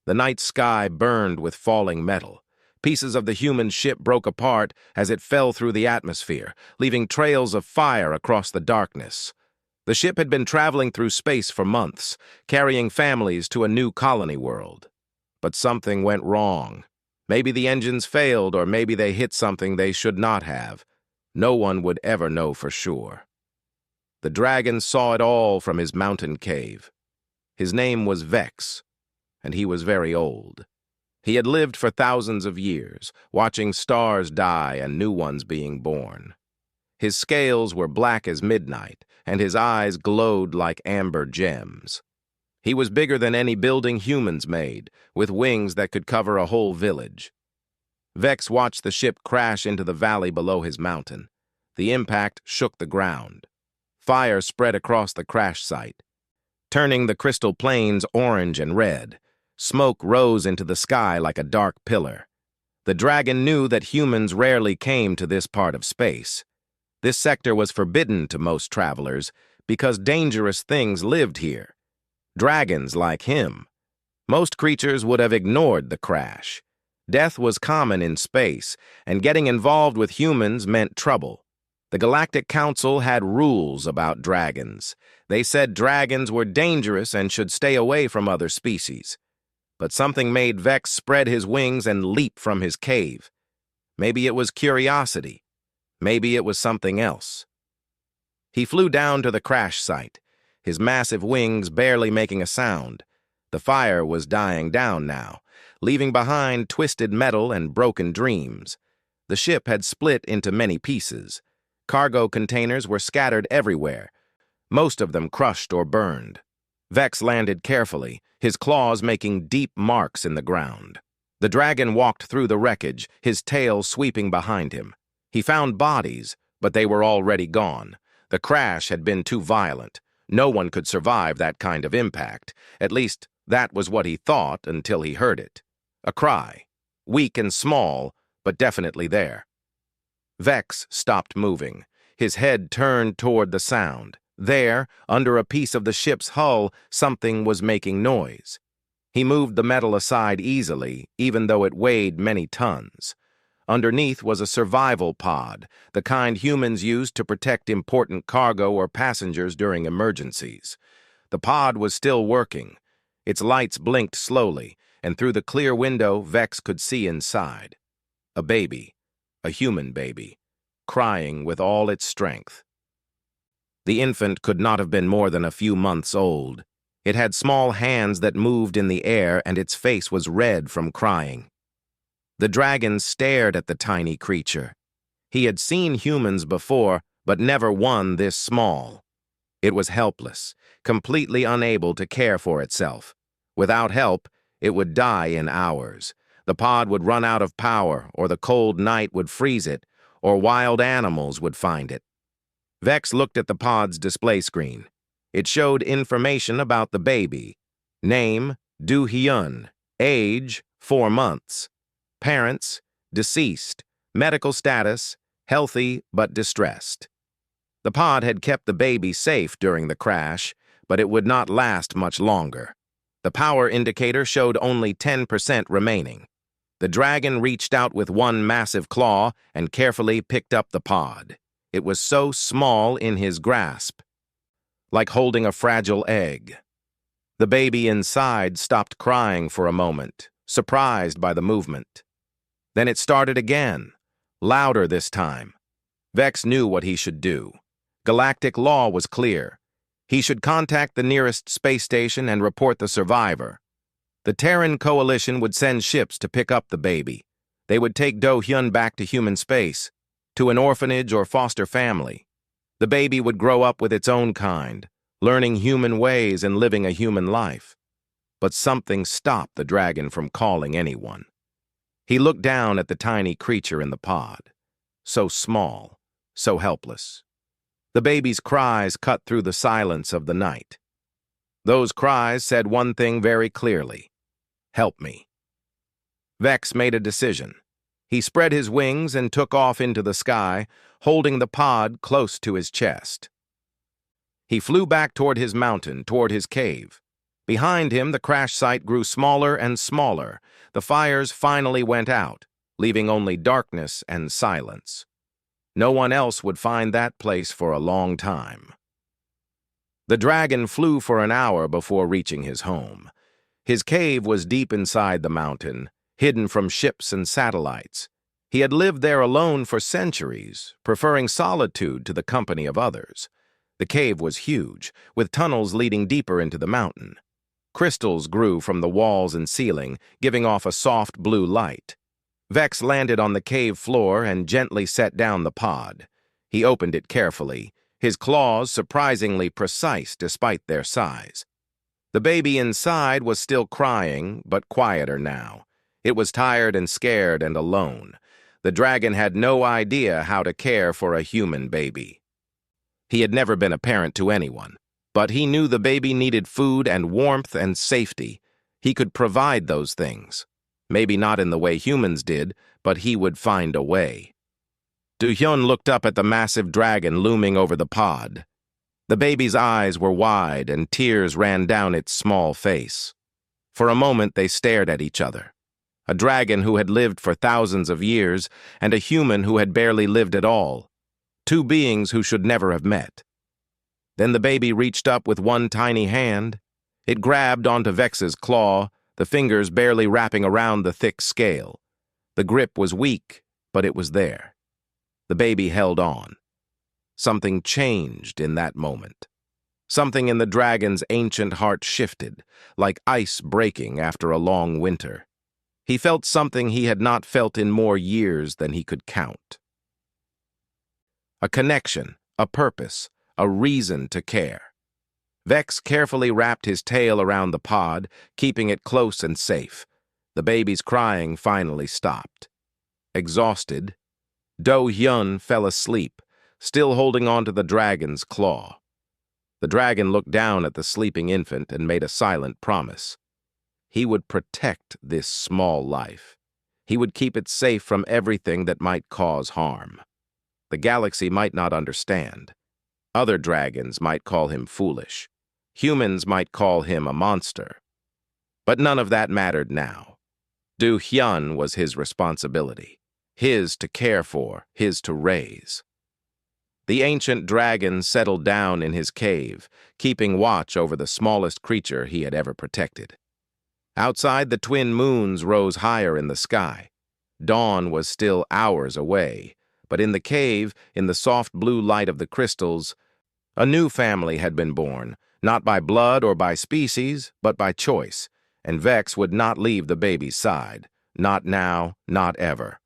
The night sky burned with falling metal. Pieces of the human ship broke apart as it fell through the atmosphere, leaving trails of fire across the darkness. The ship had been traveling through space for months, carrying families to a new colony world. But something went wrong. Maybe the engines failed, or maybe they hit something they should not have. No one would ever know for sure. The dragon saw it all from his mountain cave. His name was Vex, and he was very old. He had lived for thousands of years, watching stars die and new ones being born. His scales were black as midnight, and his eyes glowed like amber gems. He was bigger than any building humans made, with wings that could cover a whole village. Vex watched the ship crash into the valley below his mountain. The impact shook the ground. Fire spread across the crash site, turning the crystal plains orange and red. Smoke rose into the sky like a dark pillar. The dragon knew that humans rarely came to this part of space. This sector was forbidden to most travelers because dangerous things lived here. Dragons like him. Most creatures would have ignored the crash. Death was common in space, and getting involved with humans meant trouble. The Galactic Council had rules about dragons. They said dragons were dangerous and should stay away from other species. But something made Vex spread his wings and leap from his cave. Maybe it was curiosity. Maybe it was something else. He flew down to the crash site, his massive wings barely making a sound. The fire was dying down now, leaving behind twisted metal and broken dreams. The ship had split into many pieces. Cargo containers were scattered everywhere, most of them crushed or burned. Vex landed carefully, his claws making deep marks in the ground. The dragon walked through the wreckage, his tail sweeping behind him. He found bodies, but they were already gone. The crash had been too violent. No one could survive that kind of impact. At least, that was what he thought until he heard it. A cry. Weak and small, but definitely there. Vex stopped moving. His head turned toward the sound. There, under a piece of the ship's hull, something was making noise. He moved the metal aside easily, even though it weighed many tons. Underneath was a survival pod, the kind humans used to protect important cargo or passengers during emergencies. The pod was still working. Its lights blinked slowly, and through the clear window, Vex could see inside. A baby, a human baby, crying with all its strength. The infant could not have been more than a few months old. It had small hands that moved in the air, and its face was red from crying. The dragon stared at the tiny creature. He had seen humans before, but never one this small. It was helpless, completely unable to care for itself. Without help, it would die in hours. The pod would run out of power, or the cold night would freeze it, or wild animals would find it. Vex looked at the pod's display screen. It showed information about the baby. Name, Du Hyun. Age, 4 months. Parents, deceased. Medical status, healthy but distressed. The pod had kept the baby safe during the crash, but it would not last much longer. The power indicator showed only 10% remaining. The dragon reached out with one massive claw and carefully picked up the pod. It was so small in his grasp, like holding a fragile egg. The baby inside stopped crying for a moment, surprised by the movement. Then it started again, louder this time. Vex knew what he should do. Galactic law was clear. He should contact the nearest space station and report the survivor. The Terran Coalition would send ships to pick up the baby. They would take Do Hyun back to human space, to an orphanage or foster family. The baby would grow up with its own kind, learning human ways and living a human life. But something stopped the dragon from calling anyone. He looked down at the tiny creature in the pod. So small, so helpless. The baby's cries cut through the silence of the night. Those cries said one thing very clearly. Help me. Vex made a decision. He spread his wings and took off into the sky, holding the pod close to his chest. He flew back toward his mountain, toward his cave. Behind him, the crash site grew smaller and smaller. The fires finally went out, leaving only darkness and silence. No one else would find that place for a long time. The dragon flew for an hour before reaching his home. His cave was deep inside the mountain, hidden from ships and satellites. He had lived there alone for centuries, preferring solitude to the company of others. The cave was huge, with tunnels leading deeper into the mountain. Crystals grew from the walls and ceiling, giving off a soft blue light. Vex landed on the cave floor and gently set down the pod. He opened it carefully, his claws surprisingly precise despite their size. The baby inside was still crying, but quieter now. It was tired and scared and alone. The dragon had no idea how to care for a human baby. He had never been a parent to anyone, but he knew the baby needed food and warmth and safety. He could provide those things. Maybe not in the way humans did, but he would find a way. Do-hyun looked up at the massive dragon looming over the pod. The baby's eyes were wide and tears ran down its small face. For a moment they stared at each other. A dragon who had lived for thousands of years and a human who had barely lived at all. Two beings who should never have met. Then the baby reached up with one tiny hand. It grabbed onto Vex's claw, the fingers barely wrapping around the thick scale. The grip was weak, but it was there. The baby held on. Something changed in that moment. Something in the dragon's ancient heart shifted, like ice breaking after a long winter. He felt something he had not felt in more years than he could count. A connection, a purpose, a reason to care. Vex carefully wrapped his tail around the pod, keeping it close and safe. The baby's crying finally stopped. Exhausted, Do-hyun fell asleep, still holding on to the dragon's claw. The dragon looked down at the sleeping infant and made a silent promise. He would protect this small life. He would keep it safe from everything that might cause harm. The galaxy might not understand. Other dragons might call him foolish. Humans might call him a monster. But none of that mattered now. Do-hyun was his responsibility. His to care for, his to raise. The ancient dragon settled down in his cave, keeping watch over the smallest creature he had ever protected. Outside, the twin moons rose higher in the sky. Dawn was still hours away, but in the cave, in the soft blue light of the crystals, a new family had been born, not by blood or by species, but by choice, and Vex would not leave the baby's side. Not now, not ever.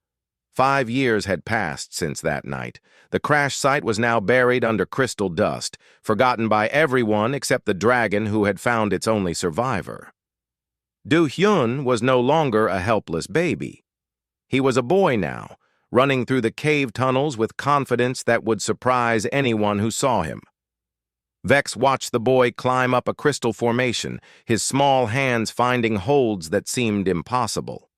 5 years had passed since that night. The crash site was now buried under crystal dust, forgotten by everyone except the dragon who had found its only survivor. Do-hyun was no longer a helpless baby. He was a boy now, running through the cave tunnels with confidence that would surprise anyone who saw him. Vex watched the boy climb up a crystal formation, his small hands finding holds that seemed impossible.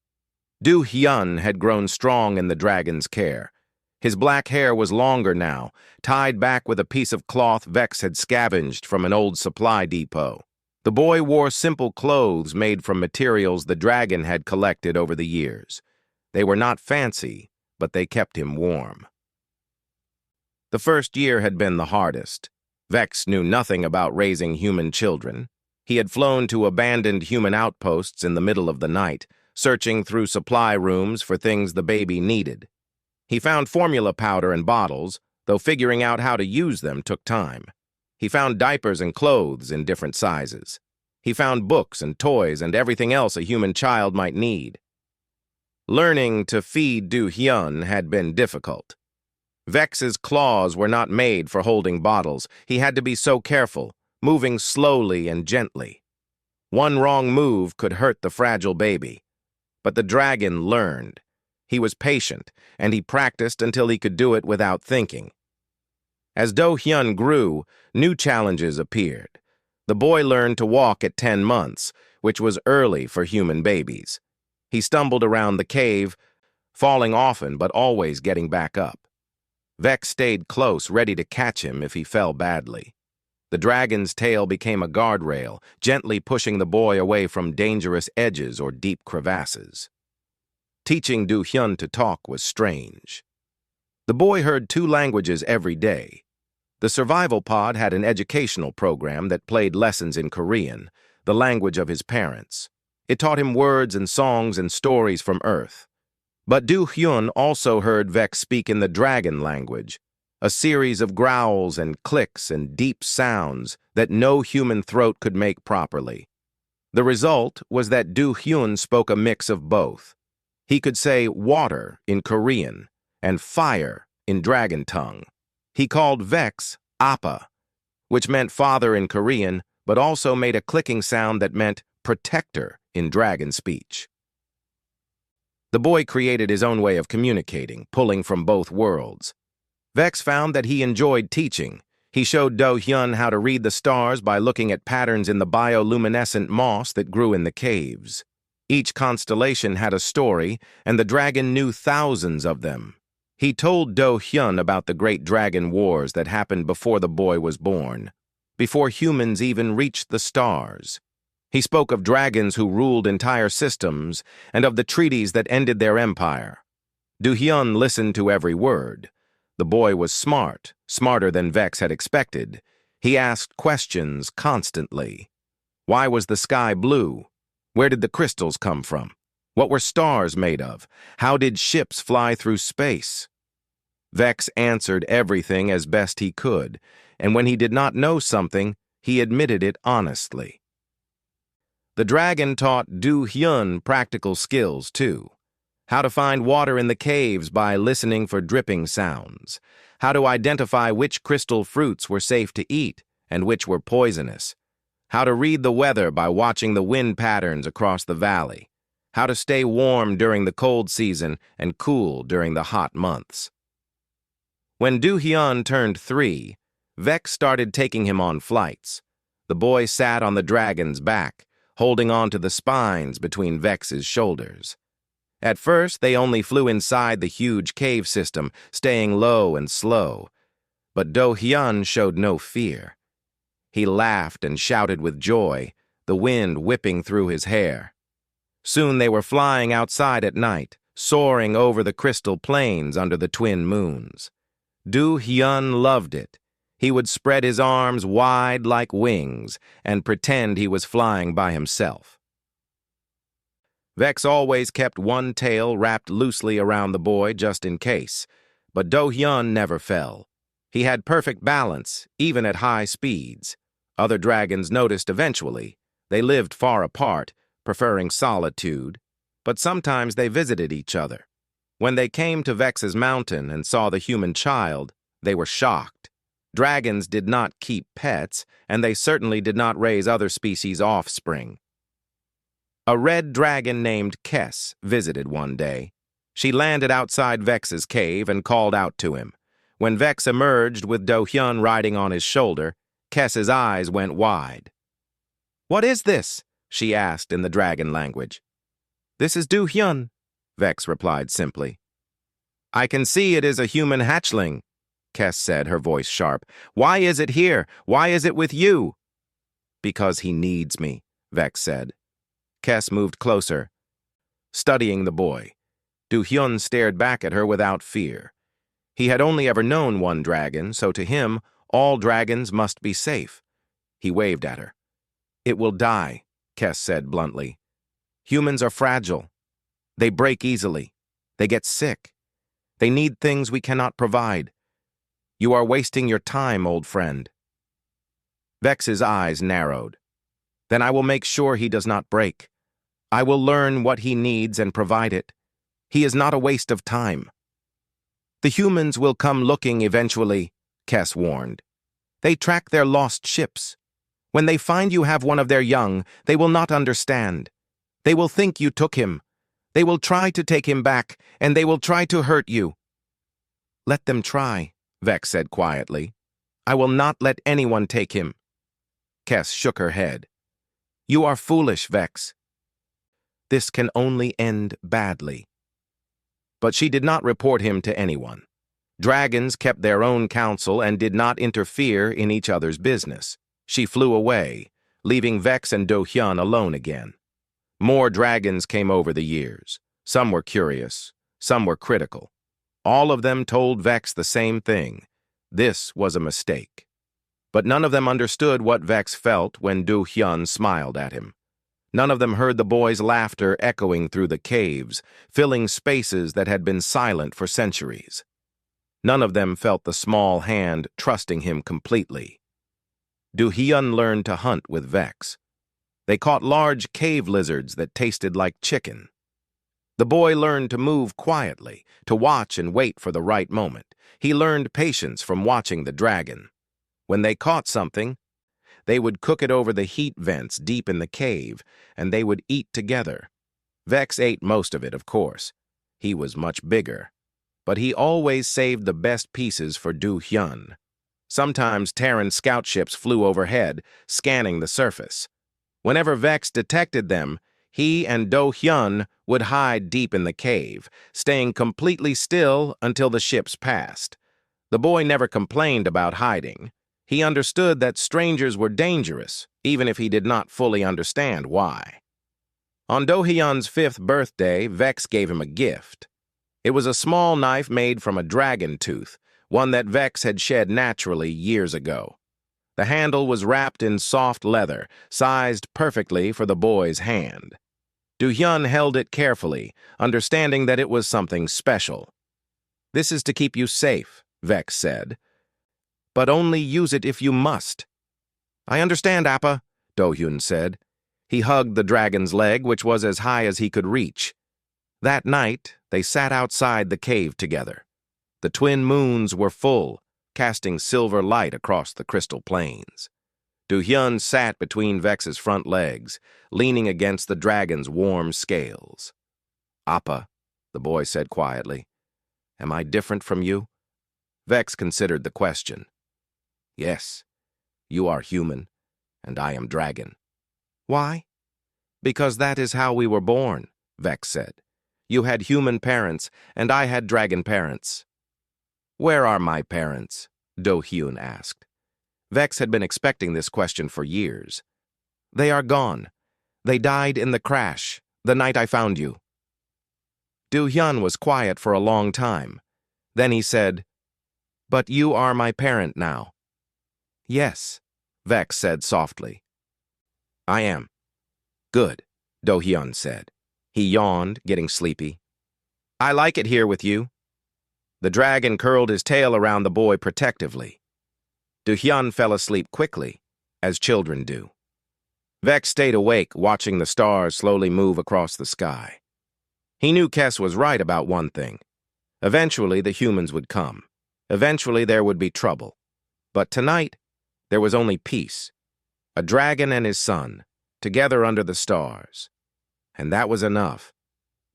Do-hyun had grown strong in the dragon's care. His black hair was longer now, tied back with a piece of cloth Vex had scavenged from an old supply depot. The boy wore simple clothes made from materials the dragon had collected over the years. They were not fancy, but they kept him warm. The first year had been the hardest. Vex knew nothing about raising human children. He had flown to abandoned human outposts in the middle of the night, searching through supply rooms for things the baby needed. He found formula powder and bottles, though figuring out how to use them took time. He found diapers and clothes in different sizes. He found books and toys and everything else a human child might need. Learning to feed Do-hyun had been difficult. Vex's claws were not made for holding bottles. He had to be so careful, moving slowly and gently. One wrong move could hurt the fragile baby. But the dragon learned. He was patient, and he practiced until he could do it without thinking. As Do-hyun grew, new challenges appeared. The boy learned to walk at 10 months, which was early for human babies. He stumbled around the cave, falling often but always getting back up. Vex stayed close, ready to catch him if he fell badly. The dragon's tail became a guardrail, gently pushing the boy away from dangerous edges or deep crevasses. Teaching Du Hyun to talk was strange. The boy heard 2 languages every day. The survival pod had an educational program that played lessons in Korean, the language of his parents. It taught him words and songs and stories from Earth. But Du Hyun also heard Vex speak in the dragon language, a series of growls and clicks and deep sounds that no human throat could make properly. The result was that Du Hyun spoke a mix of both. He could say water in Korean and fire in dragon tongue. He called Vex Appa, which meant father in Korean, but also made a clicking sound that meant protector in dragon speech. The boy created his own way of communicating, pulling from both worlds. Vex found that he enjoyed teaching. He showed Do Hyun how to read the stars by looking at patterns in the bioluminescent moss that grew in the caves. Each constellation had a story, and the dragon knew thousands of them. He told Do Hyun about the great dragon wars that happened before the boy was born, before humans even reached the stars. He spoke of dragons who ruled entire systems and of the treaties that ended their empire. Do Hyun listened to every word. The boy was smart, smarter than Vex had expected. He asked questions constantly. Why was the sky blue? Where did the crystals come from? What were stars made of? How did ships fly through space? Vex answered everything as best he could, and when he did not know something, he admitted it honestly. The dragon taught Du Hyun practical skills, too. How to find water in the caves by listening for dripping sounds. How to identify which crystal fruits were safe to eat and which were poisonous. How to read the weather by watching the wind patterns across the valley. How to stay warm during the cold season and cool during the hot months. When Du Hyun turned 3, Vex started taking him on flights. The boy sat on the dragon's back, holding on to the spines between Vex's shoulders. At first, they only flew inside the huge cave system, staying low and slow. But Do Hyun showed no fear. He laughed and shouted with joy, the wind whipping through his hair. Soon they were flying outside at night, soaring over the crystal plains under the twin moons. Du Hyun loved it. He would spread his arms wide like wings and pretend he was flying by himself. Vex always kept one tail wrapped loosely around the boy just in case, but Do Hyun never fell. He had perfect balance, even at high speeds. Other dragons noticed eventually. They lived far apart, preferring solitude, but sometimes they visited each other. When they came to Vex's mountain and saw the human child, they were shocked. Dragons did not keep pets, and they certainly did not raise other species' offspring. A red dragon named Kes visited one day. She landed outside Vex's cave and called out to him. When Vex emerged with Do Hyun riding on his shoulder, Kes's eyes went wide. "What is this?" she asked in the dragon language. "This is Du Hyun," Vex replied simply. "I can see it is a human hatchling," Kes said, her voice sharp. "Why is it here? Why is it with you?" "Because he needs me," Vex said. Kes moved closer, studying the boy. Du Hyun stared back at her without fear. He had only ever known one dragon, so to him, all dragons must be safe. He waved at her. "It will die," Kes said bluntly. "Humans are fragile. They break easily. They get sick. They need things we cannot provide. You are wasting your time, old friend." Vex's eyes narrowed. "Then I will make sure he does not break. I will learn what he needs and provide it. He is not a waste of time." "The humans will come looking eventually," Kes warned. "They track their lost ships. When they find you have one of their young, they will not understand. They will think you took him. They will try to take him back, and they will try to hurt you." "Let them try," Vex said quietly. "I will not let anyone take him." Kes shook her head. "You are foolish, Vex. This can only end badly." But she did not report him to anyone. Dragons kept their own counsel and did not interfere in each other's business. She flew away, leaving Vex and Do-hyun alone again. More dragons came over the years. Some were curious, some were critical. All of them told Vex the same thing. This was a mistake. But none of them understood what Vex felt when Do-hyun smiled at him. None of them heard the boy's laughter echoing through the caves, filling spaces that had been silent for centuries. None of them felt the small hand trusting him completely. Do-hyun learned to hunt with Vex. They caught large cave lizards that tasted like chicken. The boy learned to move quietly, to watch and wait for the right moment. He learned patience from watching the dragon. When they caught something, they would cook it over the heat vents deep in the cave, and they would eat together. Vex ate most of it, of course. He was much bigger. But he always saved the best pieces for Do-hyun. Sometimes Terran scout ships flew overhead, scanning the surface. Whenever Vex detected them, he and Do-hyun would hide deep in the cave, staying completely still until the ships passed. The boy never complained about hiding. He understood that strangers were dangerous, even if he did not fully understand why. On Do-hyun's 5th birthday, Vex gave him a gift. It was a small knife made from a dragon tooth, one that Vex had shed naturally years ago. The handle was wrapped in soft leather, sized perfectly for the boy's hand. Do-hyun held it carefully, understanding that it was something special. "This is to keep you safe," Vex said. "But only use it if you must." "I understand, Appa," Do-hyun said. He hugged the dragon's leg, which was as high as he could reach. That night, they sat outside the cave together. The twin moons were full, casting silver light across the crystal plains. Do-hyun sat between Vex's front legs, leaning against the dragon's warm scales. "Appa," the boy said quietly, "am I different from you?" Vex considered the question. "Yes, you are human, and I am dragon." "Why?" "Because that is how we were born," Vex said. "You had human parents, and I had dragon parents." "Where are my parents?" Do-hyun asked. Vex had been expecting this question for years. "They are gone. They died in the crash, the night I found you." Do-hyun was quiet for a long time. Then he said, "But you are my parent now." "Yes," Vex said softly. "I am." "Good," Do-hyun said. He yawned, getting sleepy. "I like it here with you." The dragon curled his tail around the boy protectively. Do-hyun fell asleep quickly, as children do. Vex stayed awake, watching the stars slowly move across the sky. He knew Kes was right about one thing. Eventually, the humans would come. Eventually, there would be trouble. But tonight, there was only peace. A dragon and his son, together under the stars. And that was enough.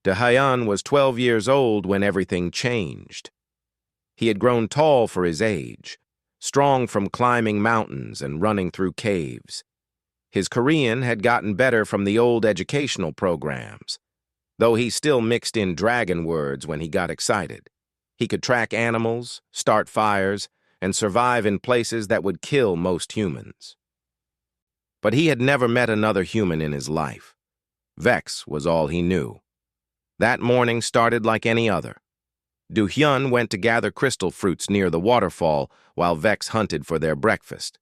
Do-hyun was 12 years old when everything changed. He had grown tall for his age, strong from climbing mountains and running through caves. His Korean had gotten better from the old educational programs, though he still mixed in dragon words when he got excited. He could track animals, start fires, and survive in places that would kill most humans. But he had never met another human in his life. Vex was all he knew. That morning started like any other. Do-hyun went to gather crystal fruits near the waterfall while Vex hunted for their breakfast.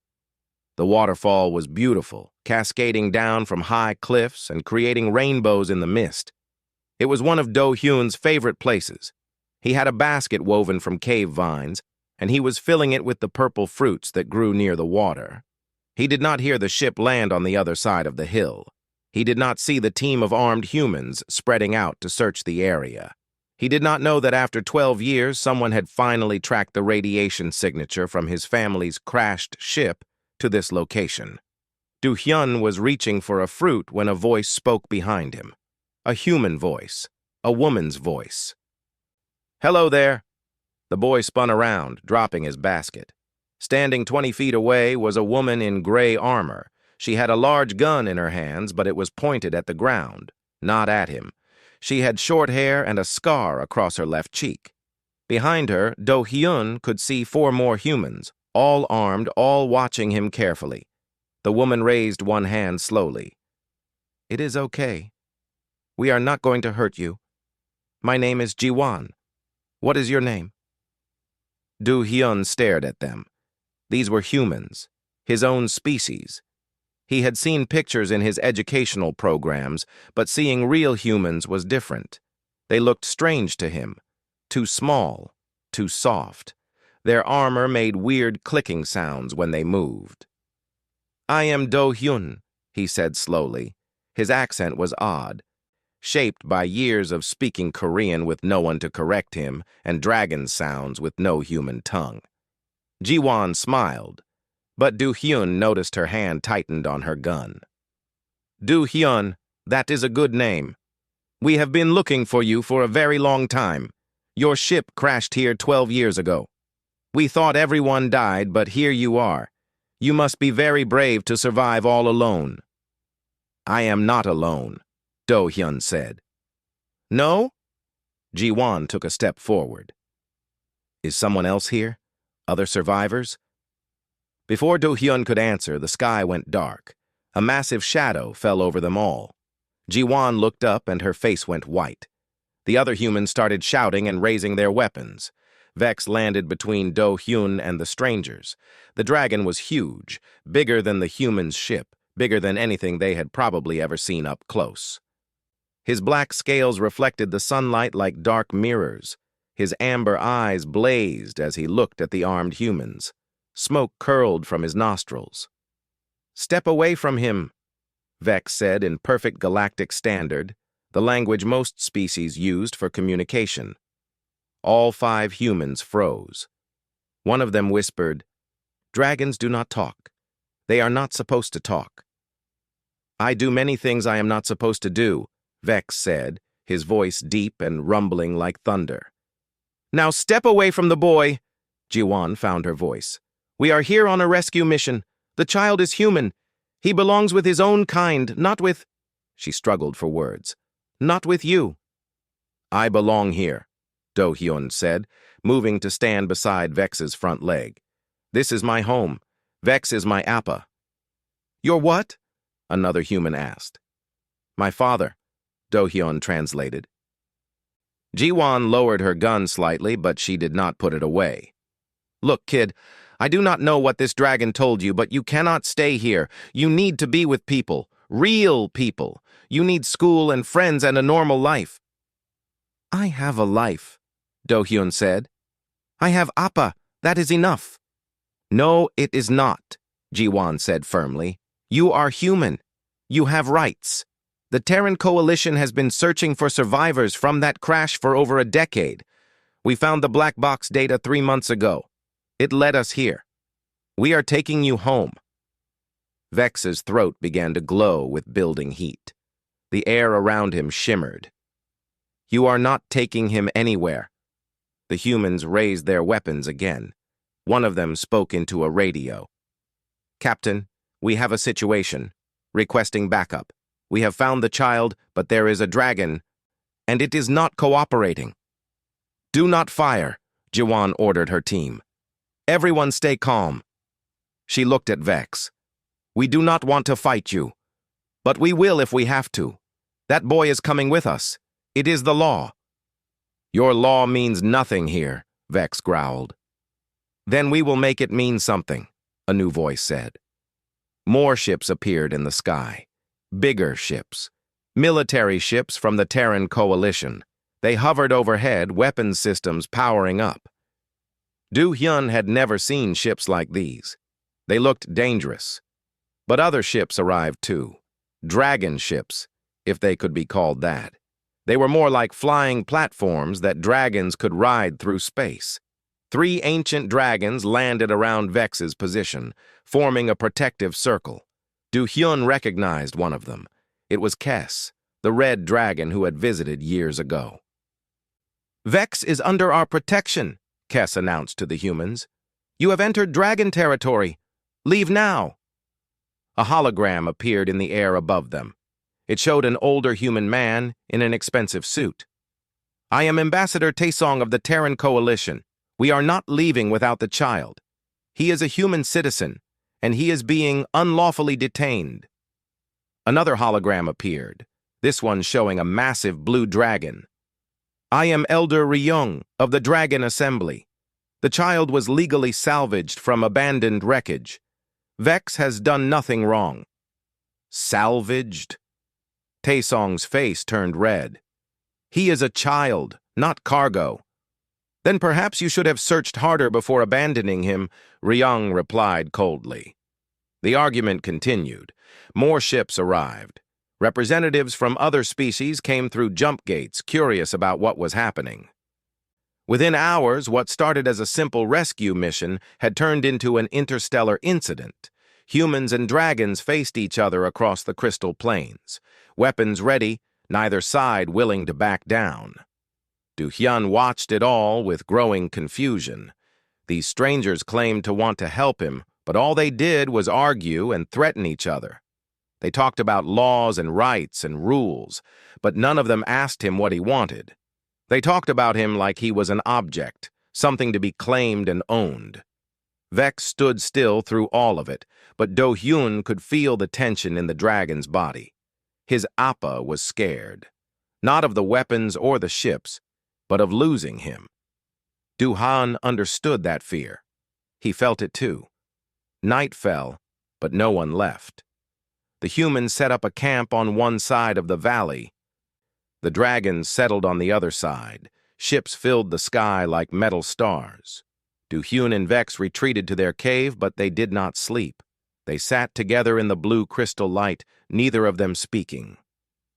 The waterfall was beautiful, cascading down from high cliffs and creating rainbows in the mist. It was one of Do-hyun's favorite places. He had a basket woven from cave vines, and he was filling it with the purple fruits that grew near the water. He did not hear the ship land on the other side of the hill. He did not see the team of armed humans spreading out to search the area. He did not know that after 12 years, someone had finally tracked the radiation signature from his family's crashed ship to this location. Do-hyun was reaching for a fruit when a voice spoke behind him. A human voice. A woman's voice. "Hello there." The boy spun around, dropping his basket. Standing 20 feet away was a woman in gray armor. She had a large gun in her hands, but it was pointed at the ground, not at him. She had short hair and a scar across her left cheek. Behind her, Do-hyun could see 4 more humans, all armed, all watching him carefully. The woman raised one hand slowly. "It is okay. We are not going to hurt you. My name is Jiwan. What is your name?" Do Hyun stared at them. These were humans, his own species. He had seen pictures in his educational programs, but seeing real humans was different. They looked strange to him. Too small, too soft. Their armor made weird clicking sounds when they moved. "I am Do Hyun," he said slowly. His accent was odd, shaped by years of speaking Korean with no one to correct him and dragon sounds with no human tongue. Jiwon smiled, but Do Hyun noticed her hand tightened on her gun. "Do Hyun, that is a good name. We have been looking for you for a very long time. Your ship crashed here 12 years ago. We thought everyone died, but here you are. You must be very brave to survive all alone." "I am not alone," Do Hyun said. "No?" Ji-won took a step forward. "Is someone else here? Other survivors?" Before Do Hyun could answer, the sky went dark. A massive shadow fell over them all. Ji-won looked up and her face went white. The other humans started shouting and raising their weapons. Vex landed between Do Hyun and the strangers. The dragon was huge, bigger than the humans' ship, bigger than anything they had probably ever seen up close. His black scales reflected the sunlight like dark mirrors. His amber eyes blazed as he looked at the armed humans. Smoke curled from his nostrils. "Step away from him," Vex said in perfect galactic standard, the language most species used for communication. All 5 humans froze. One of them whispered, "Dragons do not talk. They are not supposed to talk." "I do many things I am not supposed to do," Vex said, his voice deep and rumbling like thunder. "Now step away from the boy," Ji-won found her voice. "We are here on a rescue mission. The child is human. He belongs with his own kind, not with—" She struggled for words. "Not with you." "I belong here," Do Hyun said, moving to stand beside Vex's front leg. "This is my home. Vex is my appa." "Your what?" another human asked. "My father," Do Hyun translated. Ji-won lowered her gun slightly, but she did not put it away. "Look, kid, I do not know what this dragon told you, but you cannot stay here. You need to be with people, real people. You need school and friends and a normal life." "I have a life," Do Hyun said. "I have appa. That is enough." "No, it is not," Ji-won said firmly. "You are human. You have rights. The Terran Coalition has been searching for survivors from that crash for over a decade. We found the black box data 3 months ago. It led us here. We are taking you home." Vex's throat began to glow with building heat. The air around him shimmered. "You are not taking him anywhere." The humans raised their weapons again. One of them spoke into a radio. "Captain, we have a situation. Requesting backup. We have found the child, but there is a dragon, and it is not cooperating." "Do not fire," Ji-won ordered her team. "Everyone stay calm." She looked at Vex. "We do not want to fight you, but we will if we have to. That boy is coming with us. It is the law." "Your law means nothing here," Vex growled. "Then we will make it mean something," a new voice said. More ships appeared in the sky. Bigger ships. Military ships from the Terran Coalition. They hovered overhead, weapons systems powering up. Do Hyun had never seen ships like these. They looked dangerous. But other ships arrived too. Dragon ships, if they could be called that. They were more like flying platforms that dragons could ride through space. 3 ancient dragons landed around Vex's position, forming a protective circle. Do Hyun recognized one of them. It was Kes, the red dragon who had visited years ago. "Vex is under our protection," Kes announced to the humans. "You have entered dragon territory. Leave now." A hologram appeared in the air above them. It showed an older human man in an expensive suit. "I am Ambassador Taesong of the Terran Coalition. We are not leaving without the child. He is a human citizen, and he is being unlawfully detained. Another hologram appeared, this one showing a massive blue dragon. I am Elder Ryung of the Dragon Assembly. The child was legally salvaged from abandoned wreckage. Vex has done nothing wrong. Salvaged? Taesong's face turned red. He is a child, not cargo. Then perhaps you should have searched harder before abandoning him, Ryung replied coldly. The argument continued. More ships arrived. Representatives from other species came through jump gates, curious about what was happening. Within hours, what started as a simple rescue mission had turned into an interstellar incident. Humans and dragons faced each other across the crystal plains. Weapons ready, neither side willing to back down. Do-hyun watched it all with growing confusion. These strangers claimed to want to help him, but all they did was argue and threaten each other. They talked about laws and rights and rules, but none of them asked him what he wanted. They talked about him like he was an object, something to be claimed and owned. Vex stood still through all of it, but Do-hyun could feel the tension in the dragon's body. His Appa was scared, not of the weapons or the ships, but of losing him. Do-han understood that fear. He felt it too. Night fell, but no one left. The humans set up a camp on one side of the valley. The dragons settled on the other side. Ships filled the sky like metal stars. Do-hyun and Vex retreated to their cave, but they did not sleep. They sat together in the blue crystal light, neither of them speaking.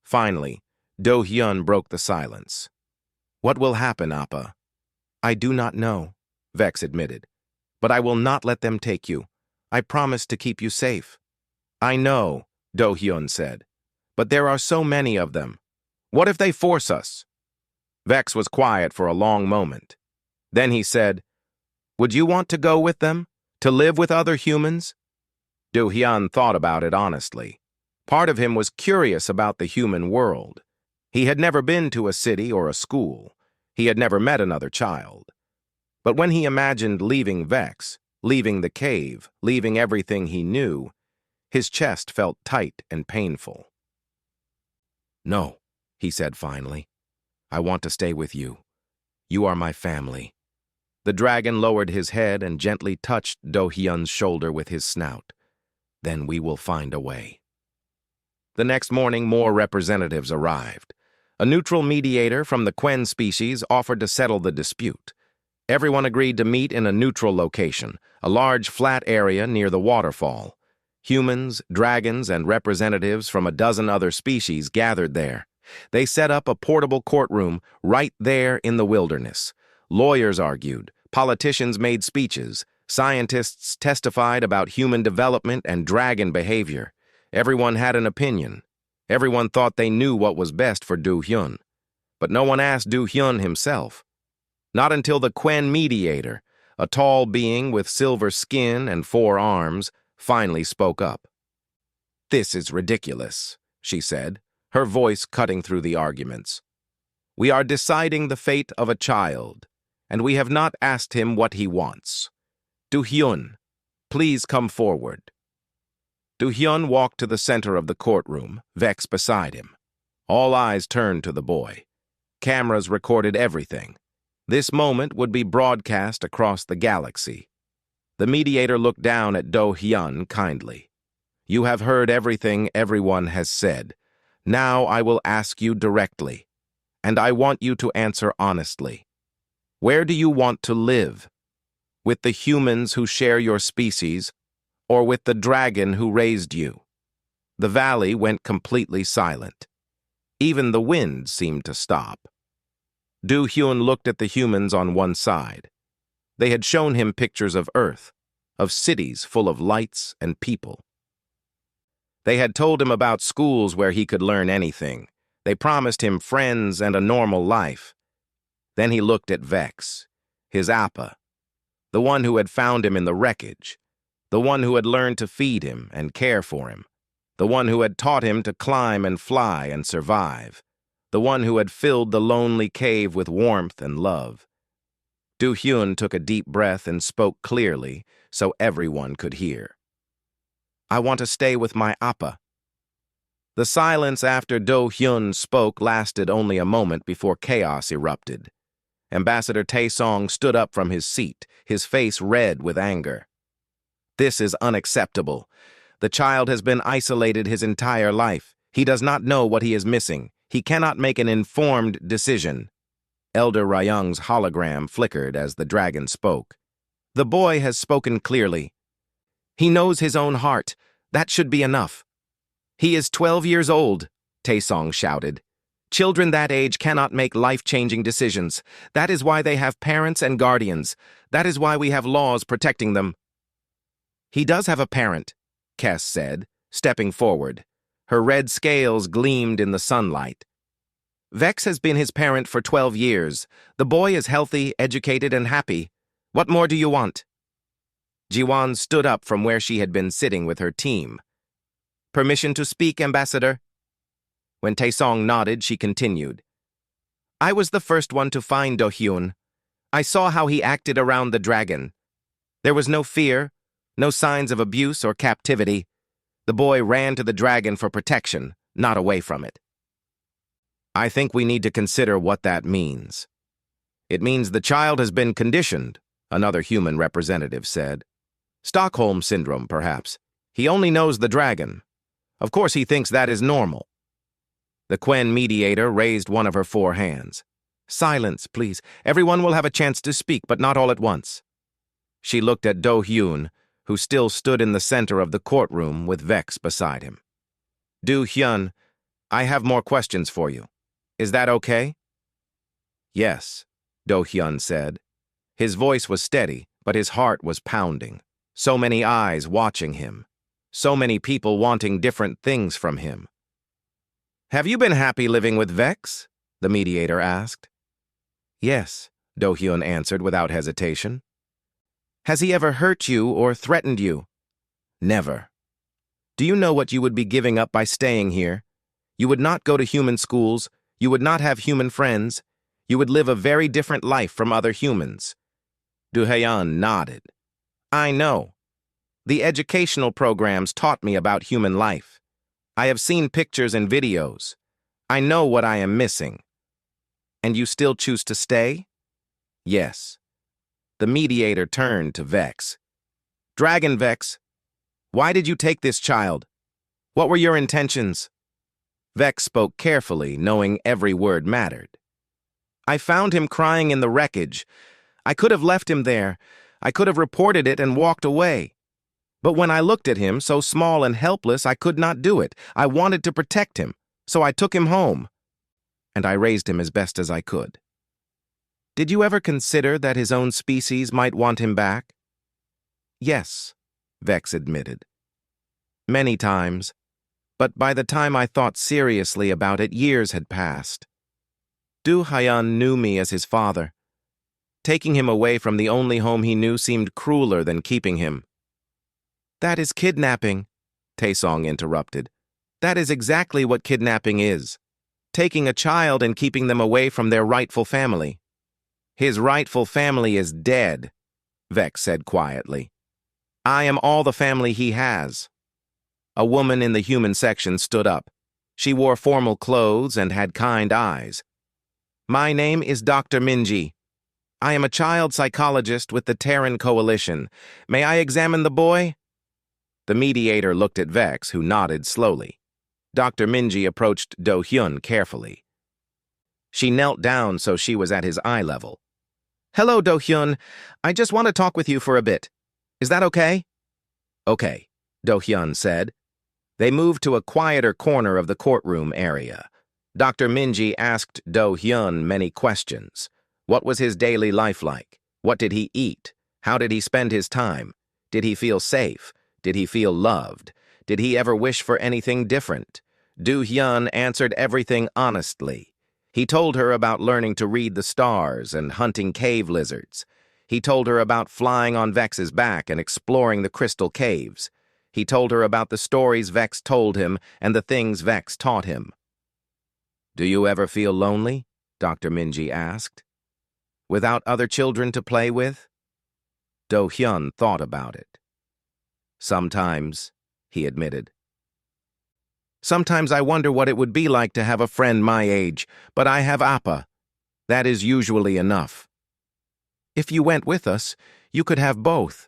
Finally, Do-hyun broke the silence. What will happen, Appa? I do not know, Vex admitted. But I will not let them take you. I promise to keep you safe. I know, Do-hyun said. But there are so many of them. What if they force us? Vex was quiet for a long moment. Then he said, Would you want to go with them? To live with other humans? Do-hyun thought about it honestly. Part of him was curious about the human world. He had never been to a city or a school. He had never met another child. But when he imagined leaving Vex, leaving the cave, leaving everything he knew, his chest felt tight and painful. No, he said finally. I want to stay with you. You are my family. The dragon lowered his head and gently touched Do-hyun's shoulder with his snout. Then we will find a way. The next morning, more representatives arrived. A neutral mediator from the Quen species offered to settle the dispute. Everyone agreed to meet in a neutral location, a large flat area near the waterfall. Humans, dragons, and representatives from a dozen other species gathered there. They set up a portable courtroom right there in the wilderness. Lawyers argued, politicians made speeches, scientists testified about human development and dragon behavior. Everyone had an opinion. Everyone thought they knew what was best for Do-hyun. But no one asked Do-hyun himself. Not until the Quen mediator, a tall being with silver skin and 4 arms, finally spoke up. This is ridiculous, she said, her voice cutting through the arguments. We are deciding the fate of a child, and we have not asked him what he wants. Do-hyun, please come forward. Do-hyun walked to the center of the courtroom, Vex beside him. All eyes turned to the boy. Cameras recorded everything. This moment would be broadcast across the galaxy. The mediator looked down at Do-hyun kindly. You have heard everything everyone has said. Now I will ask you directly, and I want you to answer honestly. Where do you want to live? With the humans who share your species, or with the dragon who raised you? The valley went completely silent. Even the wind seemed to stop. Do-hyun looked at the humans on one side. They had shown him pictures of Earth, of cities full of lights and people. They had told him about schools where he could learn anything. They promised him friends and a normal life. Then he looked at Vex, his Appa, the one who had found him in the wreckage, the one who had learned to feed him and care for him, the one who had taught him to climb and fly and survive, the one who had filled the lonely cave with warmth and love. Do-hyun took a deep breath and spoke clearly so everyone could hear. I want to stay with my appa. The silence after Do-hyun spoke lasted only a moment before chaos erupted. Ambassador Tae-song stood up from his seat, his face red with anger. This is unacceptable. The child has been isolated his entire life. He does not know what he is missing. He cannot make an informed decision. Elder Ryung's hologram flickered as the dragon spoke. The boy has spoken clearly. He knows his own heart. That should be enough. He is 12 years old, Tae-song shouted. Children that age cannot make life-changing decisions. That is why they have parents and guardians. That is why we have laws protecting them. He does have a parent, Kes said, stepping forward. Her red scales gleamed in the sunlight. Vex has been his parent for 12 years. The boy is healthy, educated, and happy. What more do you want? Jiwon stood up from where she had been sitting with her team. Permission to speak, Ambassador? When Tae-song nodded, she continued. I was the first one to find Do-hyun. I saw how he acted around the dragon. There was no fear, no signs of abuse or captivity. The boy ran to the dragon for protection, not away from it. I think we need to consider what that means. It means the child has been conditioned, another human representative said. Stockholm Syndrome, perhaps. He only knows the dragon. Of course he thinks that is normal. The Quen mediator raised one of her 4 hands. Silence, please. Everyone will have a chance to speak, but not all at once. She looked at Do-hyun, who still stood in the center of the courtroom with Vex beside him. Do-hyun, I have more questions for you. Is that okay? Yes, Do-hyun said. His voice was steady, but his heart was pounding. So many eyes watching him. So many people wanting different things from him. Have you been happy living with Vex? The mediator asked. Yes, Do-hyun answered without hesitation. Has he ever hurt you or threatened you? Never. Do you know what you would be giving up by staying here? You would not go to human schools. You would not have human friends. You would live a very different life from other humans. Do-hyun nodded. I know. The educational programs taught me about human life. I have seen pictures and videos. I know what I am missing. And you still choose to stay? Yes. The mediator turned to Vex. Dragon Vex, why did you take this child? What were your intentions? Vex spoke carefully, knowing every word mattered. I found him crying in the wreckage. I could have left him there. I could have reported it and walked away. But when I looked at him, so small and helpless, I could not do it. I wanted to protect him, so I took him home. And I raised him as best as I could. Did you ever consider that his own species might want him back? Yes, Vex admitted. Many times. But by the time I thought seriously about it, years had passed. Do-hyun knew me as his father. Taking him away from the only home he knew seemed crueler than keeping him. That is kidnapping, Tae-song interrupted. That is exactly what kidnapping is. Taking a child and keeping them away from their rightful family. His rightful family is dead, Vex said quietly. I am all the family he has. A woman in the human section stood up. She wore formal clothes and had kind eyes. My name is Dr. Minji. I am a child psychologist with the Terran Coalition. May I examine the boy? The mediator looked at Vex, who nodded slowly. Dr. Minji approached Do-hyun carefully. She knelt down so she was at his eye level. Hello, Do-hyun. I just want to talk with you for a bit. Is that okay? Okay, Do-hyun said. They moved to a quieter corner of the courtroom area. Dr. Minji asked Do-hyun many questions. What was his daily life like? What did he eat? How did he spend his time? Did he feel safe? Did he feel loved? Did he ever wish for anything different? Do-hyun answered everything honestly. He told her about learning to read the stars and hunting cave lizards. He told her about flying on Vex's back and exploring the crystal caves. He told her about the stories Vex told him and the things Vex taught him. Do you ever feel lonely? Dr. Minji asked. Without other children to play with? Do-hyun thought about it. Sometimes, he admitted. Sometimes I wonder what it would be like to have a friend my age, but I have Appa. That is usually enough. If you went with us, you could have both,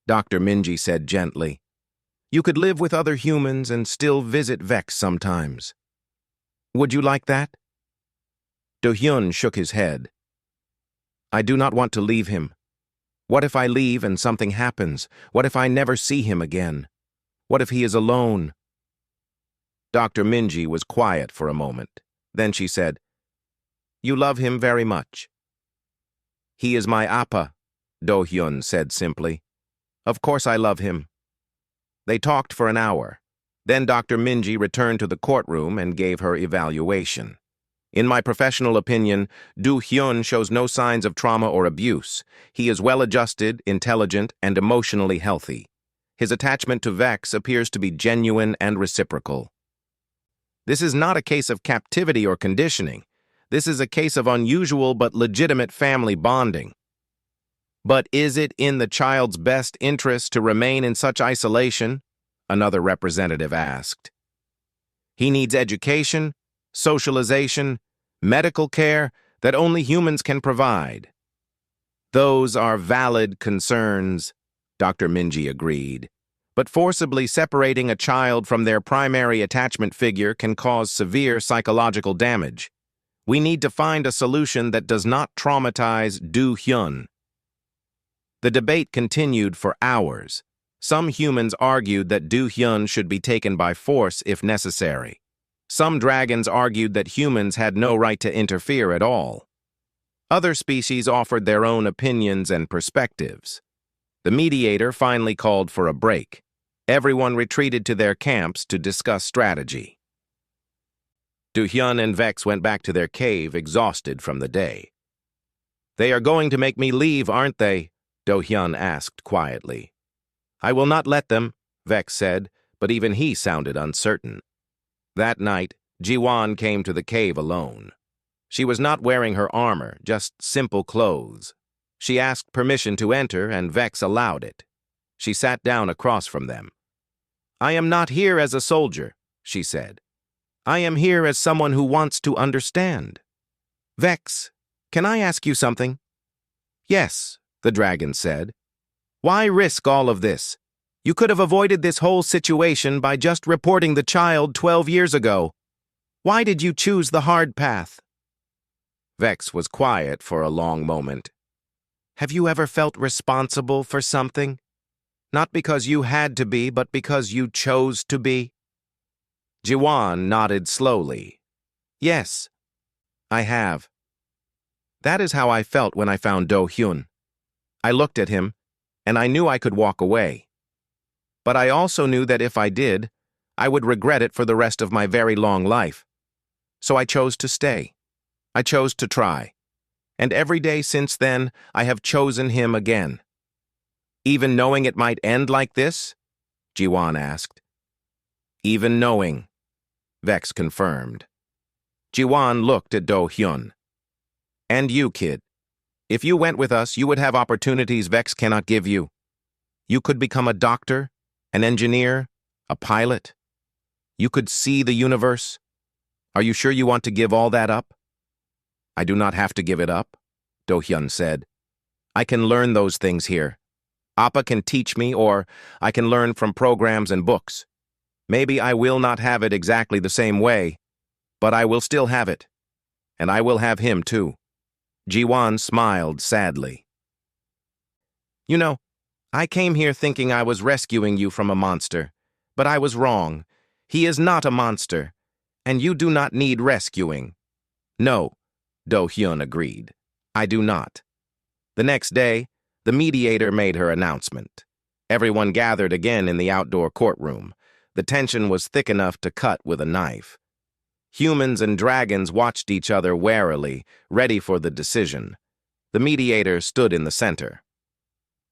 Dr. Minji said gently. You could live with other humans and still visit Vex sometimes. Would you like that? Do-hyun shook his head. I do not want to leave him. What if I leave and something happens? What if I never see him again? What if he is alone? Dr. Minji was quiet for a moment. Then she said, You love him very much. He is my Appa, Do-hyun said simply. Of course I love him. They talked for an hour. Then Dr. Minji returned to the courtroom and gave her evaluation. In my professional opinion, Do-hyun shows no signs of trauma or abuse. He is well-adjusted, intelligent, and emotionally healthy. His attachment to Vex appears to be genuine and reciprocal. This is not a case of captivity or conditioning. This is a case of unusual but legitimate family bonding. But is it in the child's best interest to remain in such isolation? Another representative asked. He needs education, socialization, medical care that only humans can provide. Those are valid concerns, Dr. Minji agreed. But forcibly separating a child from their primary attachment figure can cause severe psychological damage. We need to find a solution that does not traumatize Do-hyun. The debate continued for hours. Some humans argued that Do-hyun should be taken by force if necessary. Some dragons argued that humans had no right to interfere at all. Other species offered their own opinions and perspectives. The mediator finally called for a break. Everyone retreated to their camps to discuss strategy. Do-hyun and Vex went back to their cave, exhausted from the day. They are going to make me leave, aren't they? Do-hyun asked quietly. I will not let them, Vex said, but even he sounded uncertain. That night, Ji-won came to the cave alone. She was not wearing her armor, just simple clothes. She asked permission to enter, and Vex allowed it. She sat down across from them. I am not here as a soldier, she said. I am here as someone who wants to understand. Vex, can I ask you something? Yes, the dragon said. Why risk all of this? You could have avoided this whole situation by just reporting the child 12 years ago. Why did you choose the hard path? Vex was quiet for a long moment. Have you ever felt responsible for something? Not because you had to be, but because you chose to be? Ji-won nodded slowly. Yes, I have. That is how I felt when I found Do-hyun. I looked at him, and I knew I could walk away. But I also knew that if I did, I would regret it for the rest of my very long life. So I chose to stay. I chose to try. And every day since then, I have chosen him again. Even knowing it might end like this? Ji-won asked. Even knowing, Vex confirmed. Ji-won looked at Do-hyun. And you, kid. If you went with us, you would have opportunities Vex cannot give you. You could become a doctor, an engineer, a pilot. You could see the universe. Are you sure you want to give all that up? I do not have to give it up, Do-hyun said. I can learn those things here. Appa can teach me, or I can learn from programs and books. Maybe I will not have it exactly the same way, but I will still have it. And I will have him, too. Ji-won smiled sadly. You know, I came here thinking I was rescuing you from a monster, but I was wrong. He is not a monster, and you do not need rescuing. No, Do-hyun agreed. I do not. The next day, the mediator made her announcement. Everyone gathered again in the outdoor courtroom. The tension was thick enough to cut with a knife. Humans and dragons watched each other warily, ready for the decision. The mediator stood in the center.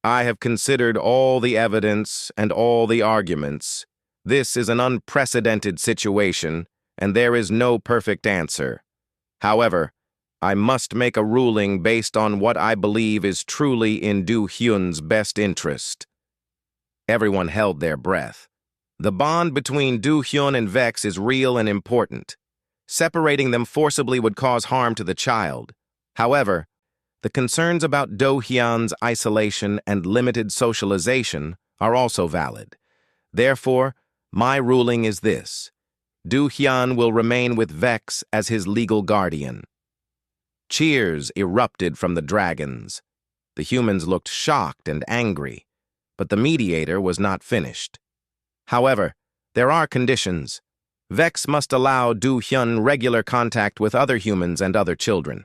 I have considered all the evidence and all the arguments. This is an unprecedented situation, and there is no perfect answer. However, I must make a ruling based on what I believe is truly in Do-hyun's best interest. Everyone held their breath. The bond between Do Hyun and Vex is real and important. Separating them forcibly would cause harm to the child. However, the concerns about Do Hyun's isolation and limited socialization are also valid. Therefore, my ruling is this. Do Hyun will remain with Vex as his legal guardian. Cheers erupted from the dragons. The humans looked shocked and angry, but the mediator was not finished. However, there are conditions. Vex must allow Do Hyun regular contact with other humans and other children.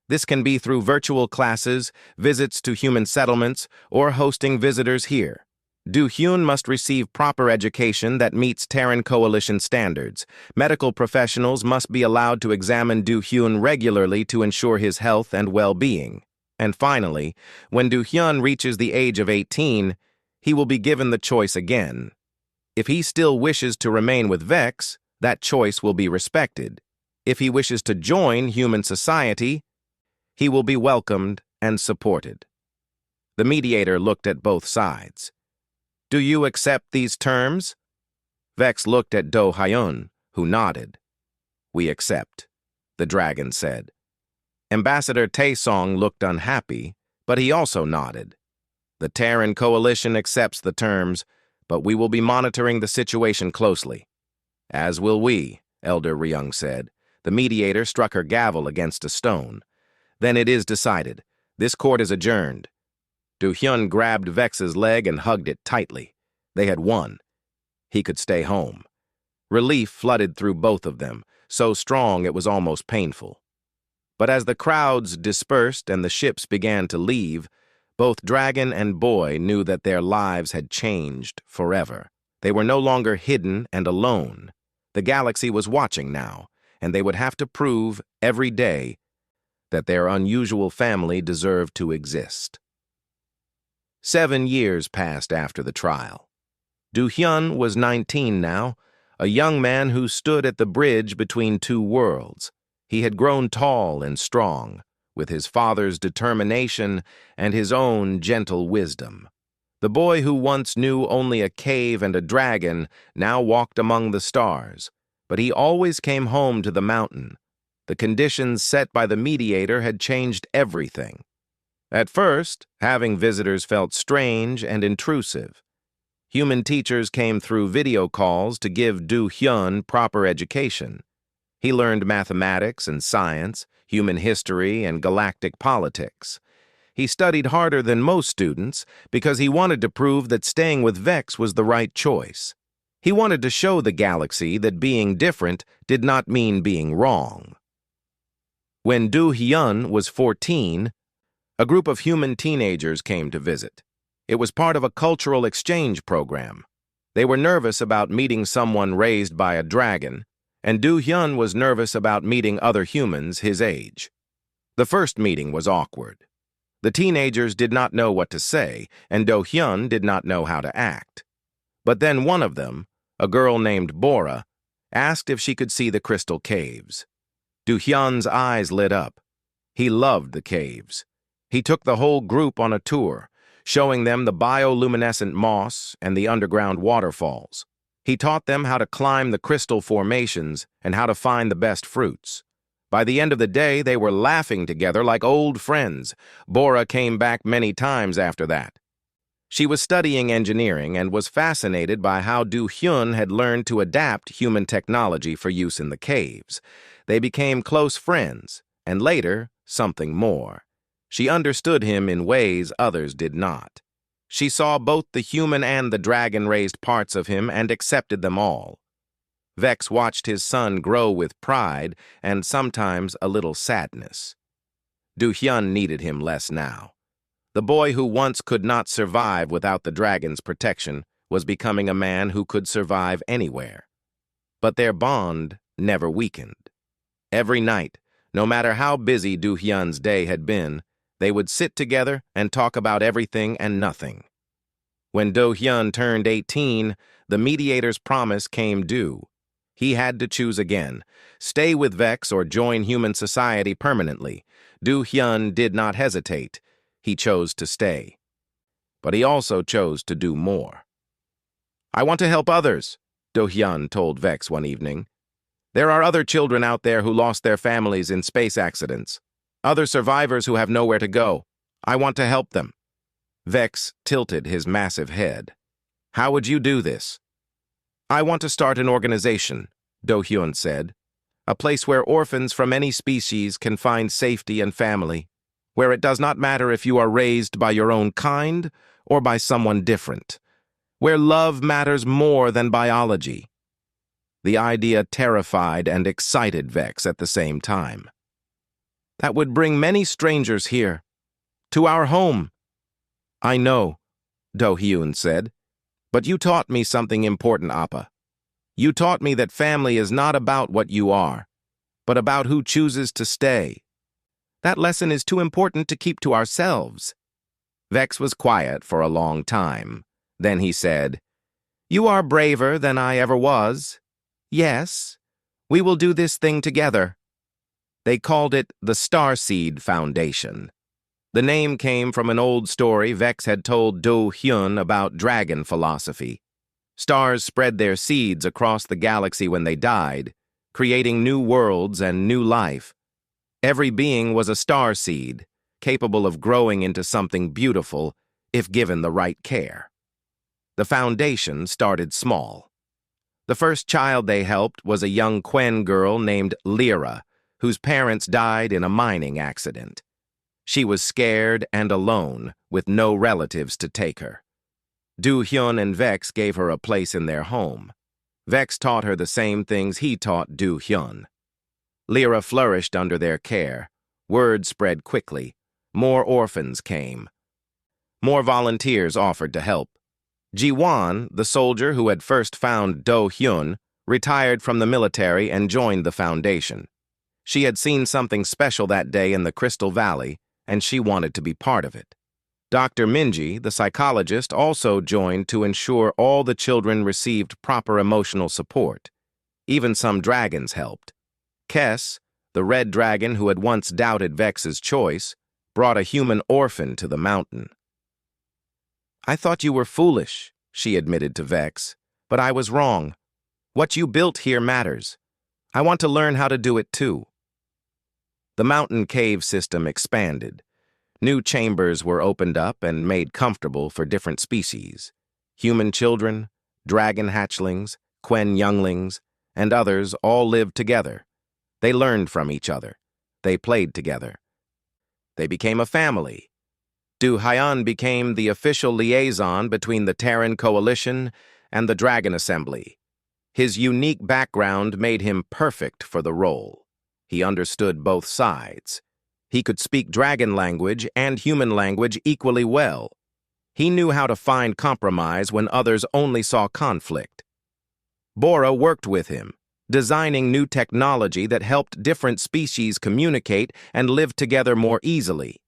This can be through virtual classes, visits to human settlements, or hosting visitors here. Do Hyun must receive proper education that meets Terran Coalition standards. Medical professionals must be allowed to examine Do Hyun regularly to ensure his health and well-being. And finally, when Do Hyun reaches the age of 18, he will be given the choice again. If he still wishes to remain with Vex, that choice will be respected. If he wishes to join human society, he will be welcomed and supported. The mediator looked at both sides. Do you accept these terms? Vex looked at Do Hyun, who nodded. We accept, the dragon said. Ambassador Taesong looked unhappy, but he also nodded. The Terran Coalition accepts the terms, but we will be monitoring the situation closely. As will we, Elder Ryung said. The mediator struck her gavel against a stone. Then it is decided. This court is adjourned. Do Hyun grabbed Vex's leg and hugged it tightly. They had won. He could stay home. Relief flooded through both of them, so strong it was almost painful. But as the crowds dispersed and the ships began to leave, both dragon and boy knew that their lives had changed forever. They were no longer hidden and alone. The galaxy was watching now, and they would have to prove every day that their unusual family deserved to exist. 7 years passed after the trial. Do Hyun was 19 now, a young man who stood at the bridge between two worlds. He had grown tall and strong, with his father's determination and his own gentle wisdom. The boy who once knew only a cave and a dragon now walked among the stars, but he always came home to the mountain. The conditions set by the mediator had changed everything. At first, having visitors felt strange and intrusive. Human teachers came through video calls to give Do Hyun proper education. He learned mathematics and science, human history, and galactic politics. He studied harder than most students because he wanted to prove that staying with Vex was the right choice. He wanted to show the galaxy that being different did not mean being wrong. When Do Hyun was 14, a group of human teenagers came to visit. It was part of a cultural exchange program. They were nervous about meeting someone raised by a dragon, and Do Hyun was nervous about meeting other humans his age. The first meeting was awkward. The teenagers did not know what to say, and Do Hyun did not know how to act. But then one of them, a girl named Bora, asked if she could see the crystal caves. Do Hyun's eyes lit up. He loved the caves. He took the whole group on a tour, showing them the bioluminescent moss and the underground waterfalls. He taught them how to climb the crystal formations and how to find the best fruits. By the end of the day, they were laughing together like old friends. Bora came back many times after that. She was studying engineering and was fascinated by how Do Hyun had learned to adapt human technology for use in the caves. They became close friends, and later, something more. She understood him in ways others did not. She saw both the human and the dragon-raised parts of him and accepted them all. Vex watched his son grow with pride and sometimes a little sadness. Do Hyun needed him less now. The boy who once could not survive without the dragon's protection was becoming a man who could survive anywhere. But their bond never weakened. Every night, no matter how busy Do Hyun's day had been, they would sit together and talk about everything and nothing. When Do Hyun turned 18, the mediator's promise came due. He had to choose again, stay with Vex or join human society permanently. Do Hyun did not hesitate. He chose to stay. But he also chose to do more. I want to help others, Do-hyun told Vex one evening. There are other children out there who lost their families in space accidents. Other survivors who have nowhere to go. I want to help them. Vex tilted his massive head. How would you do this? I want to start an organization, Do-hyun said. A place where orphans from any species can find safety and family, where it does not matter if you are raised by your own kind or by someone different, where love matters more than biology. The idea terrified and excited Vex at the same time. That would bring many strangers here, to our home. I know, Do-hyun said, but you taught me something important, Appa. You taught me that family is not about what you are, but about who chooses to stay. That lesson is too important to keep to ourselves. Vex was quiet for a long time. Then he said, You are braver than I ever was. Yes, we will do this thing together. They called it the Starseed Foundation. The name came from an old story Vex had told Do-hyun about dragon philosophy. Stars spread their seeds across the galaxy when they died, creating new worlds and new life. Every being was a star seed, capable of growing into something beautiful if given the right care. The foundation started small. The first child they helped was a young Quen girl named Lyra, whose parents died in a mining accident. She was scared and alone, with no relatives to take her. Do-hyun and Vex gave her a place in their home. Vex taught her the same things he taught Do-hyun. Lyra flourished under their care. Word spread quickly. More orphans came. More volunteers offered to help. Ji-won, the soldier who had first found Do-hyun, retired from the military and joined the foundation. She had seen something special that day in the Crystal Valley, and she wanted to be part of it. Dr. Minji, the psychologist, also joined to ensure all the children received proper emotional support. Even some dragons helped. Kes, the red dragon who had once doubted Vex's choice, brought a human orphan to the mountain. I thought you were foolish, she admitted to Vex, but I was wrong. What you built here matters. I want to learn how to do it too. The mountain cave system expanded. New chambers were opened up and made comfortable for different species. Human children, dragon hatchlings, Quen younglings, and others all lived together. They learned from each other. They played together. They became a family. Do-hyun became the official liaison between the Terran Coalition and the Dragon Assembly. His unique background made him perfect for the role. He understood both sides. He could speak dragon language and human language equally well. He knew how to find compromise when others only saw conflict. Bora worked with him, designing new technology that helped different species communicate and live together more easily.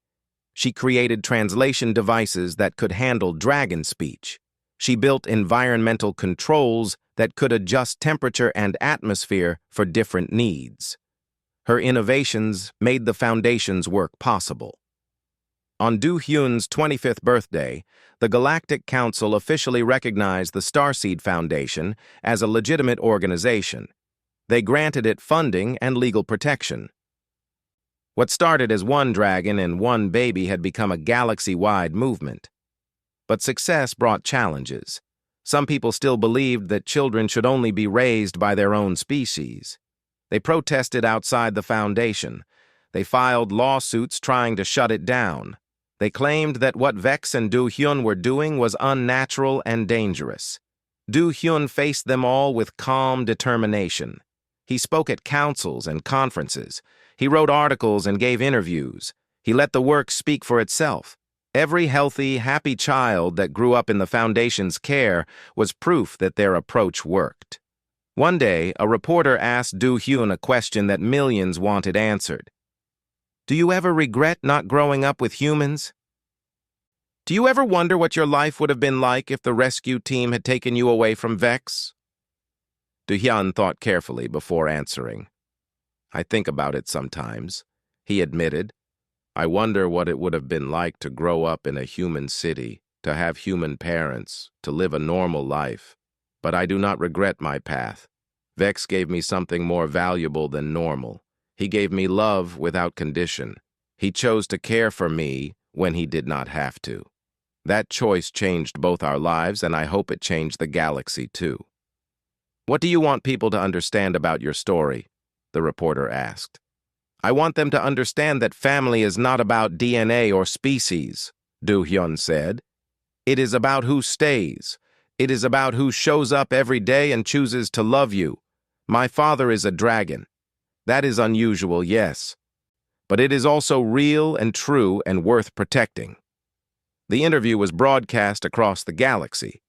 She created translation devices that could handle dragon speech. She built environmental controls that could adjust temperature and atmosphere for different needs. Her innovations made the Foundation's work possible. On Do-hyun's 25th birthday, the Galactic Council officially recognized the Starseed Foundation as a legitimate organization. They granted it funding and legal protection. What started as one dragon and one baby had become a galaxy-wide movement. But success brought challenges. Some people still believed that children should only be raised by their own species. They protested outside the Foundation. They filed lawsuits trying to shut it down. They claimed that what Vex and Do-hyun were doing was unnatural and dangerous. Do-hyun faced them all with calm determination. He spoke at councils and conferences. He wrote articles and gave interviews. He let the work speak for itself. Every healthy, happy child that grew up in the Foundation's care was proof that their approach worked. One day, a reporter asked Do-hyun a question that millions wanted answered. Do you ever regret not growing up with humans? Do you ever wonder what your life would have been like if the rescue team had taken you away from Vex? Do-hyun thought carefully before answering. I think about it sometimes, he admitted. I wonder what it would have been like to grow up in a human city, to have human parents, to live a normal life. but I do not regret my path. Vex gave me something more valuable than normal. He gave me love without condition. He chose to care for me when he did not have to. That choice changed both our lives, and I hope it changed the galaxy too. What do you want people to understand about your story? The reporter asked. I want them to understand that family is not about DNA or species, Do-hyun said. It is about who stays. It is about who shows up every day and chooses to love you. My father is a dragon. That is unusual, yes. But it is also real and true and worth protecting. The interview was broadcast across the galaxy.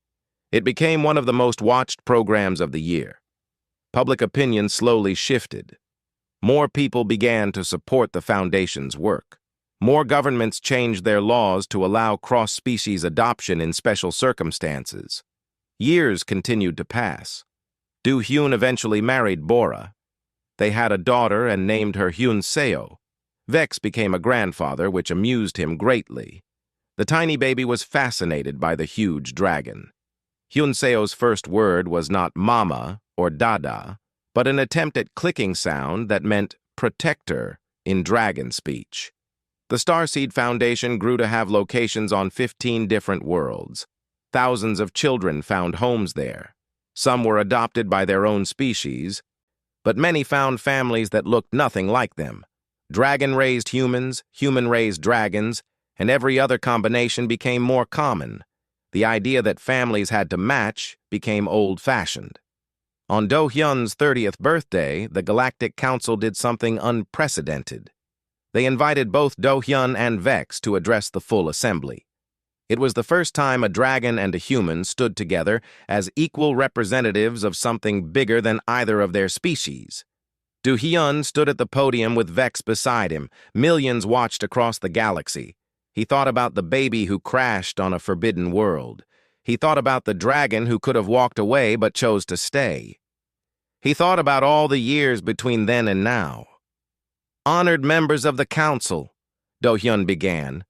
It became one of the most watched programs of the year. Public opinion slowly shifted. More people began to support the Foundation's work. More governments changed their laws to allow cross-species adoption in special circumstances. Years continued to pass. Do-hyun eventually married Bora. They had a daughter and named her Hyun Seo. Vex became a grandfather, which amused him greatly. The tiny baby was fascinated by the huge dragon. Hyun Seo's first word was not mama or dada, but an attempt at clicking sound that meant protector in dragon speech. The Starseed Foundation grew to have locations on 15 different worlds. Thousands of children found homes there. Some were adopted by their own species, but many found families that looked nothing like them. Dragon-raised humans, human-raised dragons, and every other combination became more common. The idea that families had to match became old-fashioned. On Do-hyun's 30th birthday, the Galactic Council did something unprecedented. They invited both Do-hyun and Vex to address the full assembly. It was the first time a dragon and a human stood together as equal representatives of something bigger than either of their species. Do-hyun stood at the podium with Vex beside him. Millions watched across the galaxy. He thought about the baby who crashed on a forbidden world. He thought about the dragon who could have walked away but chose to stay. He thought about all the years between then and now. Honored members of the council, Do-hyun began.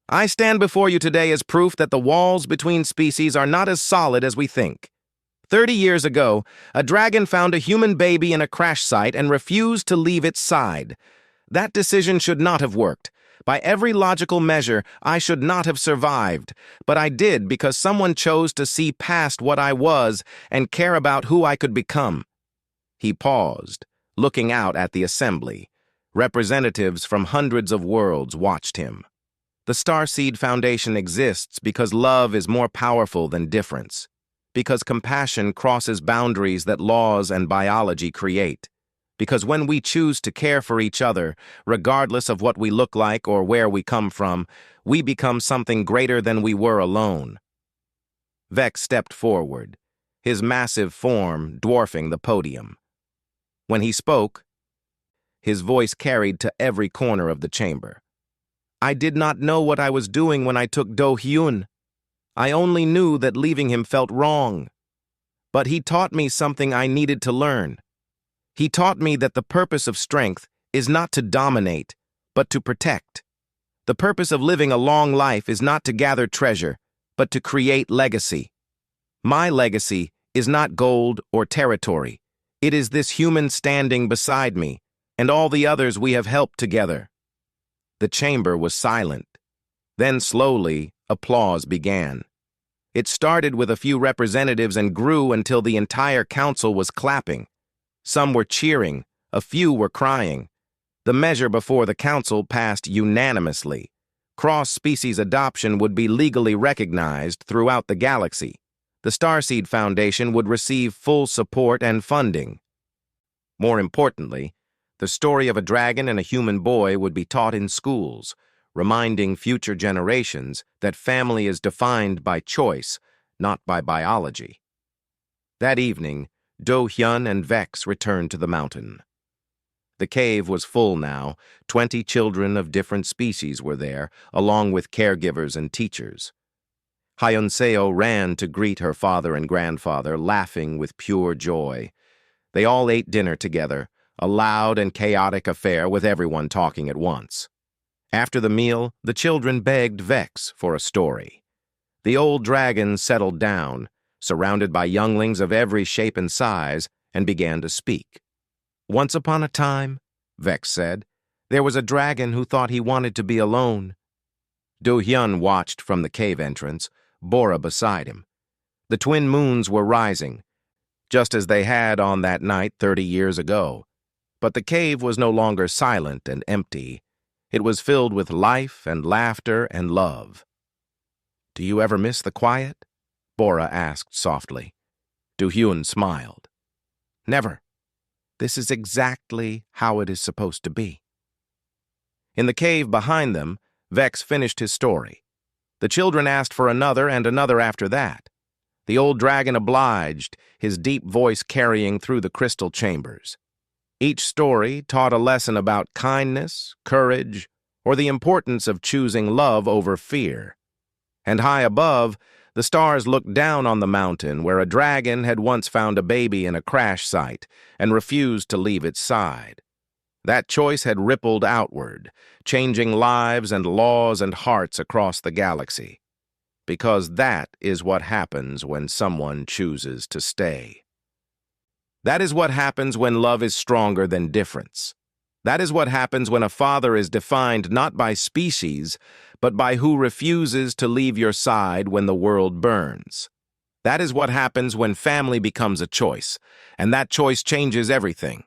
I stand before you today as proof that the walls between species are not as solid as we think. 30 years ago, a dragon found a human baby in a crash site and refused to leave its side. That decision should not have worked. By every logical measure, I should not have survived, but I did because someone chose to see past what I was and care about who I could become. He paused, looking out at the assembly. Representatives from hundreds of worlds watched him. The Starseed Foundation exists because love is more powerful than difference, because compassion crosses boundaries that laws and biology create, because when we choose to care for each other, regardless of what we look like or where we come from, we become something greater than we were alone. Vex stepped forward, his massive form dwarfing the podium. When he spoke, his voice carried to every corner of the chamber. I did not know what I was doing when I took Do-hyun. I only knew that leaving him felt wrong. But he taught me something I needed to learn. He taught me that the purpose of strength is not to dominate, but to protect. The purpose of living a long life is not to gather treasure, but to create legacy. My legacy is not gold or territory. It is this human standing beside me, and all the others we have helped together. The chamber was silent. Then slowly, applause began. It started with a few representatives and grew until the entire council was clapping. Some were cheering, a few were crying. The measure before the council passed unanimously. Cross-species adoption would be legally recognized throughout the galaxy. The Starseed Foundation would receive full support and funding. More importantly, the story of a dragon and a human boy would be taught in schools, reminding future generations that family is defined by choice, not by biology. That evening, Do-hyun and Vex returned to the mountain. The cave was full now. 20 children of different species were there, along with caregivers and teachers. Hyun Seo ran to greet her father and grandfather, laughing with pure joy. They all ate dinner together, a loud and chaotic affair with everyone talking at once. After the meal, the children begged Vex for a story. The old dragon settled down, surrounded by younglings of every shape and size, and began to speak. "Once upon a time," Vex said, "there was a dragon who thought he wanted to be alone." Do-hyun watched from the cave entrance, Bora beside him. The twin moons were rising, just as they had on that night 30 years ago. But the cave was no longer silent and empty. It was filled with life and laughter and love. "Do you ever miss the quiet?" Bora asked softly. Do-hyun smiled. "Never. This is exactly how it is supposed to be." In the cave behind them, Vex finished his story. The children asked for another and another after that. The old dragon obliged, his deep voice carrying through the crystal chambers. Each story taught a lesson about kindness, courage, or the importance of choosing love over fear. And high above, the stars looked down on the mountain where a dragon had once found a baby in a crash site and refused to leave its side. That choice had rippled outward, changing lives and laws and hearts across the galaxy. Because that is what happens when someone chooses to stay. That is what happens when love is stronger than difference. That is what happens when a father is defined not by species, but by who refuses to leave your side when the world burns. That is what happens when family becomes a choice, and that choice changes everything.